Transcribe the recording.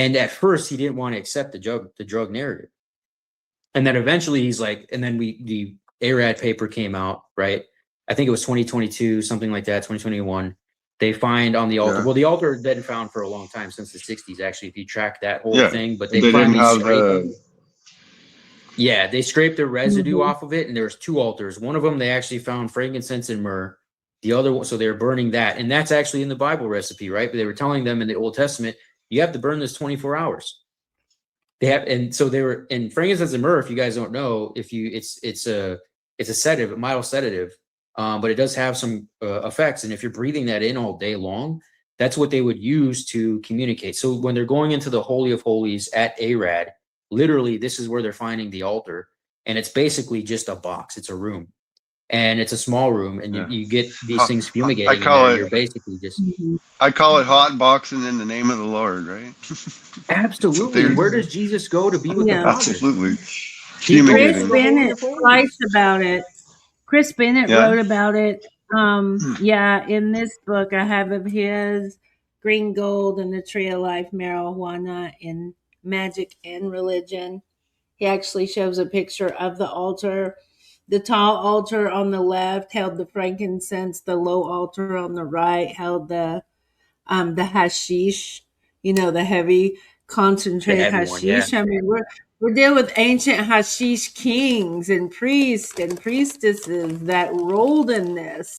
And at first, he didn't want to accept the drug narrative. And then eventually, he's like, and then the ARAD paper came out, right? I think it was 2022, something like that, 2021. They find on the altar. Yeah. Well, the altar had been found for a long time, since the 60s, actually, if you track that whole Yeah. thing. But They they didn't finally have scraped. Yeah, they scraped the residue off of it, and there's 2 altars. One of them, they actually found frankincense and myrrh. The other one, so they're burning that. And that's actually in the Bible recipe, right? But they were telling them in the Old Testament, you have to burn this 24 hours. They have, and so they were in frankincense and myrrh. If you guys don't know, it's a sedative, a mild sedative, but it does have some effects. And if you're breathing that in all day long, that's what they would use to communicate. So when they're going into the Holy of Holies at ARAD, literally, this is where they're finding the altar, and it's basically just a box. It's a room, and it's a small room, and you get these things fumigating. You're basically just. I call it hot boxing in the name of the Lord, right? Absolutely. And where does Jesus go to be with the Father? Absolutely. Chris Bennett writes about it. Chris Bennett wrote about it. In this book I have of his, Green Gold and the Tree of Life, Marijuana and Magic and Religion. He actually shows a picture of the altar. The tall altar on the left held the frankincense. The low altar on the right held the hashish, the heavy concentrated hashish. I mean, we're dealing with ancient hashish kings and priests and priestesses that rolled in this.